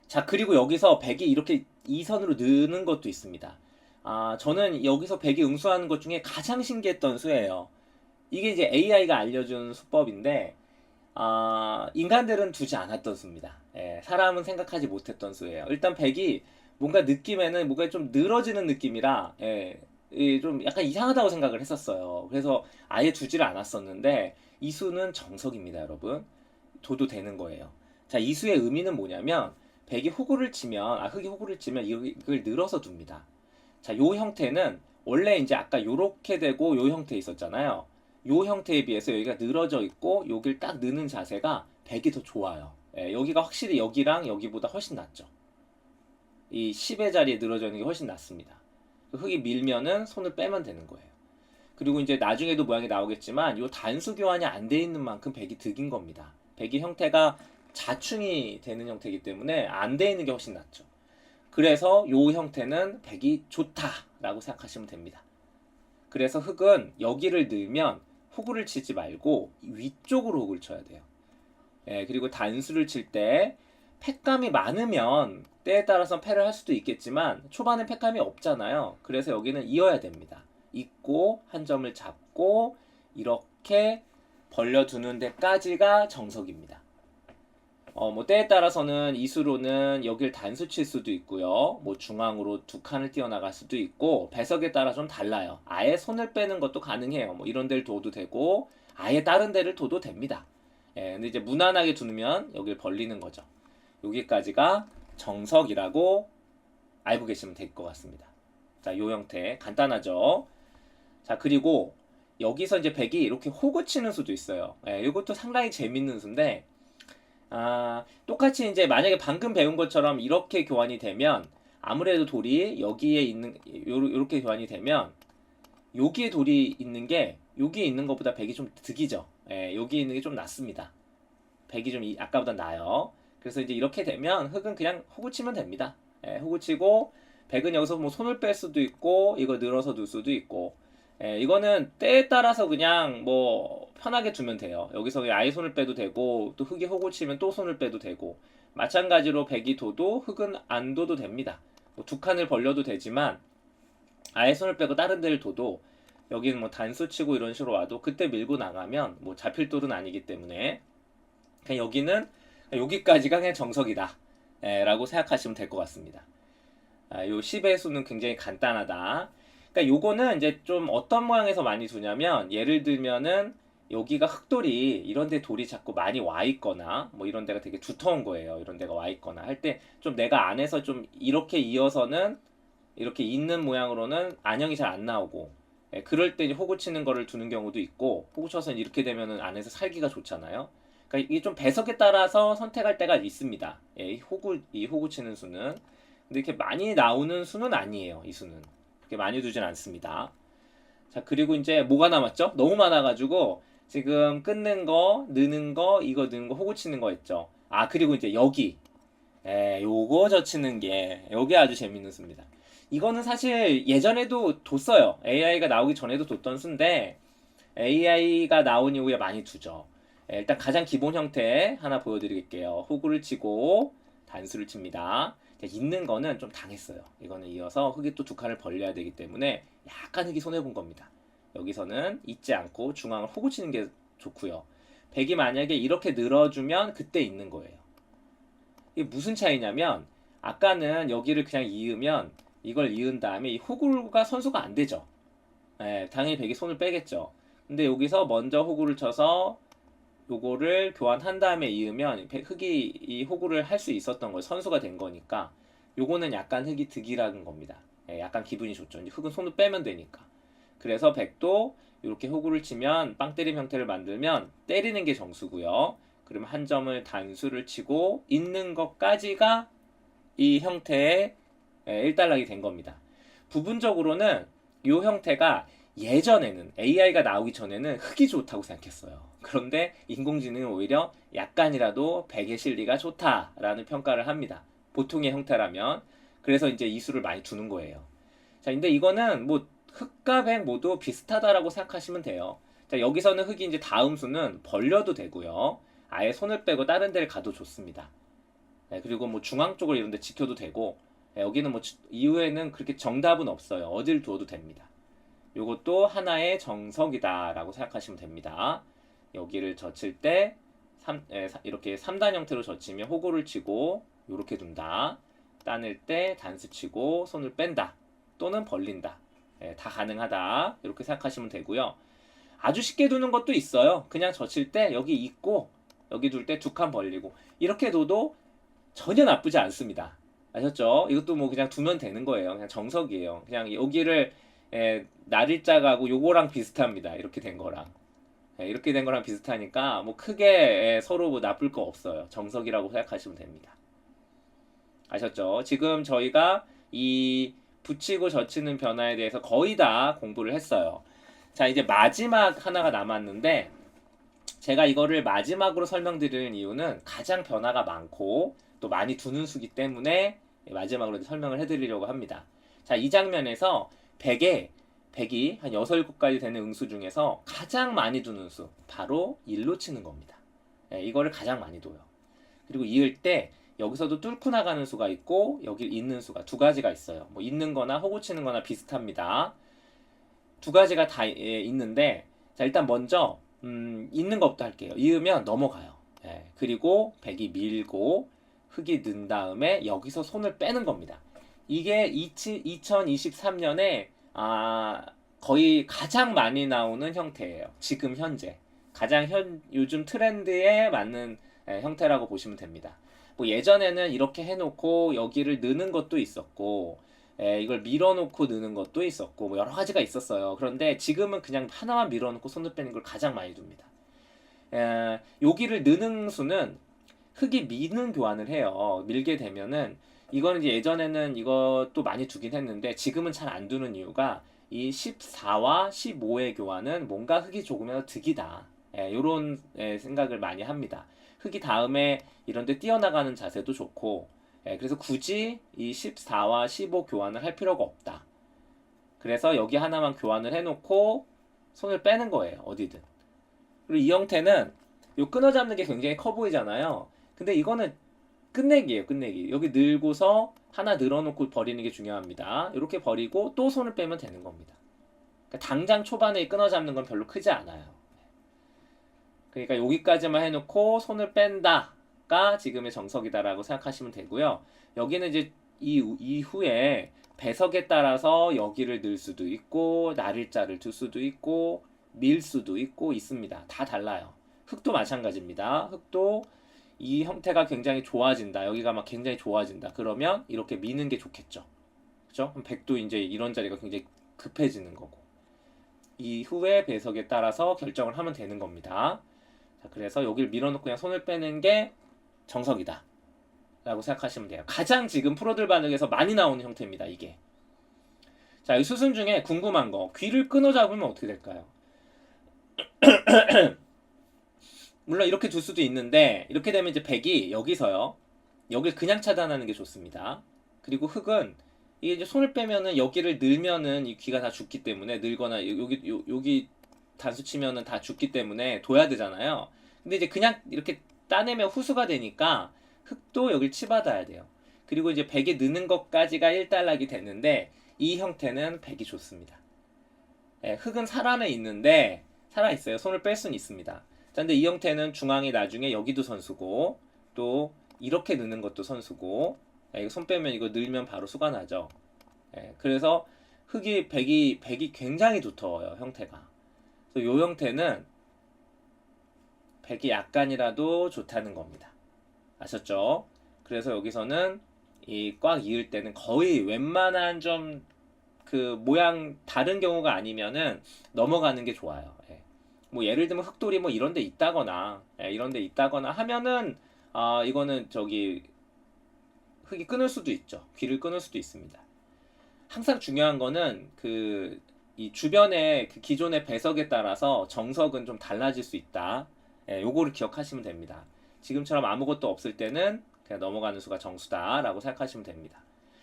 자, 그리고 여기서 100이 이렇게 2선으로 느는 것도 있습니다. 저는 여기서 100이 응수하는 것 중에 가장 신기했던 수예요. 이게 이제 AI가 알려준 수법인데, 인간들은 두지 않았던 수입니다. 예, 사람은 생각하지 못했던 수예요. 일단 100이 뭔가 느낌에는 뭔가 좀 늘어지는 느낌이라, 예, 좀 약간 이상하다고 생각을 했었어요. 그래서 아예 두지를 않았었는데, 이 수는 정석입니다, 여러분. 둬도 되는 거예요. 자, 이 수의 의미는 뭐냐면, 100이 호구를 치면, 흑이 호구를 치면 이걸 늘어서 둡니다. 자, 요 형태는 원래 이제 아까 요렇게 되고 요 형태 있었잖아요. 요 형태에 비해서 여기가 늘어져 있고 여길 딱 느는 자세가 100이 더 좋아요. 예, 여기가 확실히 여기랑 여기보다 훨씬 낫죠. 이 10의 자리에 늘어져 있는 게 훨씬 낫습니다. 흙이 밀면은 손을 빼면 되는 거예요. 그리고 이제 나중에도 모양이 나오겠지만 요 단수 교환이 안 돼 있는 만큼 100이 득인 겁니다. 100이 형태가 자충이 되는 형태이기 때문에 안 돼 있는 게 훨씬 낫죠. 그래서 요 형태는 100이 좋다라고 생각하시면 됩니다. 그래서 흙은 여기를 넣으면 호구를 치지 말고 위쪽으로 흙을 쳐야 돼요. 예, 그리고 단수를 칠 때 팩감이 많으면 때에 따라서 패를 할 수도 있겠지만 초반에 팩감이 없잖아요. 그래서 여기는 이어야 됩니다. 잇고 한 점을 잡고 이렇게 벌려두는 데까지가 정석입니다. 뭐 때에 따라서는 이수로는 여길 단수 칠 수도 있고요. 뭐 중앙으로 두 칸을 띄어나갈 수도 있고 배석에 따라 좀 달라요. 아예 손을 빼는 것도 가능해요. 뭐 이런 데를 둬도 되고 아예 다른 데를 둬도 됩니다. 예, 근데 이제 무난하게 두면 여길 벌리는 거죠. 여기까지가 정석이라고 알고 계시면 될 것 같습니다. 자, 요 형태 간단하죠. 자, 그리고 여기서 이제 백이 이렇게 호구 치는 수도 있어요. 예, 이것도 상당히 재밌는 수인데 똑같이 이제 만약에 방금 배운 것처럼 이렇게 교환이 되면 아무래도 돌이 여기에 있는 요렇게 교환이 되면 여기에 돌이 있는 게 여기에 있는 것보다 백이 좀 득이죠. 예, 여기에 있는 게 좀 낫습니다. 백이 좀 아까보다 나아요. 그래서 이제 이렇게 되면 흙은 그냥 호구 치면 됩니다. 예, 호구 치고 백은 여기서 뭐 손을 뺄 수도 있고 이거 늘어서 둘 수도 있고 예, 이거는 때에 따라서 그냥 뭐 편하게 두면 돼요. 여기서 아예 손을 빼도 되고 또 흙이 호구 치면 또 손을 빼도 되고 마찬가지로 백이 둬도 흙은 안 둬도 됩니다. 뭐두 칸을 벌려도 되지만 아예 손을 빼고 다른 데를 둬도 여기는 뭐 단수 치고 이런 식으로 와도 그때 밀고 나가면 뭐 잡힐 돌은 아니기 때문에 그냥 여기는 여기까지가 그냥 정석이다 라고 생각하시면 될 것 같습니다. 요 10의 수는 굉장히 간단하다. 그러니까 요거는 이제 좀 어떤 모양에서 많이 두냐면 예를 들면은 여기가 흙돌이 이런 데 돌이 자꾸 많이 와 있거나 뭐 이런 데가 되게 두터운 거예요. 이런 데가 와 있거나 할 때 좀 내가 안에서 좀 이렇게 이어서는 이렇게 있는 모양으로는 안형이 잘 안 나오고 그럴 때 이제 호구 치는 거를 두는 경우도 있고 호구 쳐서 이렇게 되면은 안에서 살기가 좋잖아요. 그러니까 이게 좀 배석에 따라서 선택할 때가 있습니다. 이 호구 치는 수는 근데 이렇게 많이 나오는 수는 아니에요. 이 수는 그렇게 많이 두진 않습니다. 자, 그리고 이제 뭐가 남았죠? 너무 많아가지고 지금 끊는 거, 느는 거, 이거 느는 거, 호구 치는 거 했죠. 그리고 이제 여기 요거 젖히는 게 요게 아주 재밌는 수입니다. 이거는 사실 예전에도 뒀어요. AI가 나오기 전에도 뒀던 수인데 AI가 나온 이후에 많이 두죠. 일단 가장 기본 형태 하나 보여드릴게요. 호구를 치고 단수를 칩니다. 있는 거는 좀 당했어요. 이거는 이어서 흙이 또 두 칸을 벌려야 되기 때문에 약간 흙이 손해본 겁니다. 여기서는 잊지 않고 중앙을 호구 치는 게 좋고요. 백이 만약에 이렇게 늘어주면 그때 있는 거예요. 이게 무슨 차이냐면 아까는 여기를 그냥 이으면 이걸 이은 다음에 이 호구가 선수가 안 되죠. 당연히 백이 손을 빼겠죠. 근데 여기서 먼저 호구를 쳐서 요거를 교환한 다음에 이으면 흙이 이 호구를 할 수 있었던 거예요. 선수가 된 거니까 요거는 약간 흙이 득이라는 겁니다. 약간 기분이 좋죠. 이제 흙은 손을 빼면 되니까. 그래서 백도 이렇게 호구를 치면 빵 때림 형태를 만들면 때리는 게 정수고요. 그러면 한 점을 단수를 치고 있는 것까지가 이 형태의 일단락이 된 겁니다. 부분적으로는 이 형태가 예전에는 AI가 나오기 전에는 흙이 좋다고 생각했어요. 그런데 인공지능은 오히려 약간이라도 백의 실리가 좋다라는 평가를 합니다. 보통의 형태라면. 그래서 이제 이수를 많이 두는 거예요. 자, 근데 이거는 뭐 흙과 백 모두 비슷하다라고 생각하시면 돼요. 자, 여기서는 흙이 이제 다음 수는 벌려도 되고요. 아예 손을 빼고 다른 데를 가도 좋습니다. 그리고 뭐 중앙 쪽을 이런 데 지켜도 되고, 여기는 뭐 이후에는 그렇게 정답은 없어요. 어딜 두어도 됩니다. 요것도 하나의 정석이다라고 생각하시면 됩니다. 여기를 젖힐 때 이렇게 3단 형태로 젖히면 호구를 치고 이렇게 둔다. 따낼 때 단수 치고 손을 뺀다. 또는 벌린다. 다 가능하다. 이렇게 생각하시면 되고요. 아주 쉽게 두는 것도 있어요. 그냥 젖힐 때 여기 있고 여기 둘 때 두 칸 벌리고 이렇게 둬도 전혀 나쁘지 않습니다. 아셨죠? 이것도 뭐 그냥 두면 되는 거예요. 그냥 정석이에요. 그냥 여기를 날일자가고 요거랑 비슷합니다. 이렇게 된 거랑. 이렇게 된 거랑 비슷하니까 뭐 크게 서로 뭐 나쁠 거 없어요. 정석이라고 생각하시면 됩니다. 아셨죠? 지금 저희가 이 붙이고 젖히는 변화에 대해서 거의 다 공부를 했어요. 자, 이제 마지막 하나가 남았는데 제가 이거를 마지막으로 설명드리는 이유는 가장 변화가 많고 또 많이 두는 수기 때문에 마지막으로 설명을 해드리려고 합니다. 자, 이 장면에서 100이 한 6, 7가지 되는 응수 중에서 가장 많이 두는 수 바로 1로 치는 겁니다. 이거를 가장 많이 둬요. 그리고 이을 때 여기서도 뚫고 나가는 수가 있고 여기 있는 수가 두 가지가 있어요. 뭐 있는 거나 호구 치는 거나 비슷합니다. 두 가지가 다 있는데 자, 일단 먼저 있는 것부터 할게요. 이으면 넘어가요. 그리고 100이 밀고 흙이 는 다음에 여기서 손을 빼는 겁니다. 이게 2023년에 거의 가장 많이 나오는 형태예요. 지금 현재 가장 요즘 트렌드에 맞는 형태라고 보시면 됩니다. 뭐 예전에는 이렇게 해놓고 여기를 느는 것도 있었고 이걸 밀어놓고 느는 것도 있었고 뭐 여러 가지가 있었어요. 그런데 지금은 그냥 하나만 밀어놓고 손을 빼는 걸 가장 많이 둡니다. 여기를 느는 수는 흙이 미는 교환을 해요. 밀게 되면은 이거는 이제 예전에는 이것도 많이 두긴 했는데 지금은 잘 안 두는 이유가 이 14와 15의 교환은 뭔가 흙이 조금이라도 득이다. 요런 생각을 많이 합니다. 흙이 다음에 이런데 뛰어나가는 자세도 좋고 그래서 굳이 이 14와 15 교환을 할 필요가 없다. 그래서 여기 하나만 교환을 해놓고 손을 빼는 거예요. 어디든. 그리고 이 형태는 요 끊어잡는 게 굉장히 커 보이잖아요. 근데 이거는 끝내기예요. 끝내기. 여기 늘고서 하나 늘어놓고 버리는 게 중요합니다. 이렇게 버리고 또 손을 빼면 되는 겁니다. 그러니까 당장 초반에 끊어잡는 건 별로 크지 않아요. 그러니까 여기까지만 해놓고 손을 뺀다가 지금의 정석이다라고 생각하시면 되고요. 여기는 이제 이후에 배석에 따라서 여기를 늘 수도 있고 날일자를 둘 수도 있고 밀 수도 있고 있습니다. 다 달라요. 흙도 마찬가지입니다. 흙도 이 형태가 굉장히 좋아진다. 여기가 막 굉장히 좋아진다. 그러면 이렇게 미는 게 좋겠죠. 그죠? 그럼 100도 이제 이런 자리가 굉장히 급해지는 거고. 이후에 배석에 따라서 결정을 하면 되는 겁니다. 자, 그래서 여기를 밀어놓고 그냥 손을 빼는 게 정석이다. 라고 생각하시면 돼요. 가장 지금 프로들 반응에서 많이 나오는 형태입니다. 이게. 자, 이 수순 중에 궁금한 거. 귀를 끊어 잡으면 어떻게 될까요? 물론 이렇게 둘 수도 있는데 이렇게 되면 이제 100이 여기서요. 여길 그냥 차단하는 게 좋습니다. 그리고 흙은 이게 이제 손을 빼면은 여기를 늘면은 이 귀가 다 죽기 때문에 늘거나 여기 단수 치면은 다 죽기 때문에 둬야 되잖아요. 근데 이제 그냥 이렇게 따내면 후수가 되니까 흙도 여길 치받아야 돼요. 그리고 이제 100이 느는 것까지가 1단락이 되는데 이 형태는 100이 좋습니다. 흙은 살아는 있는데 살아있어요. 손을 뺄 수는 있습니다. 근데 이 형태는 중앙이 나중에 여기도 선수고 또 이렇게 느는 것도 선수고 이거 손 빼면 이거 늘면 바로 수가 나죠. 그래서 흙이 100이 굉장히 두터워요. 형태가. 그래서 이 형태는 100이 약간이라도 좋다는 겁니다. 아셨죠? 그래서 여기서는 이 꽉 이을 때는 거의 웬만한 좀 그 모양 다른 경우가 아니면은 넘어가는 게 좋아요. 뭐 예를 들면 흙돌이 뭐 이런 데 있다거나 이런 데 있다거나 하면은 이거는 저기 흙이 끊을 수도 있죠. 귀를 끊을 수도 있습니다. 항상 중요한 거는 그 이 주변의 그 기존의 배석에 따라서 정석은 좀 달라질 수 있다. 요거를 기억하시면 됩니다. 지금처럼 아무것도 없을 때는 그냥 넘어가는 수가 정수다라고 생각하시면 됩니다.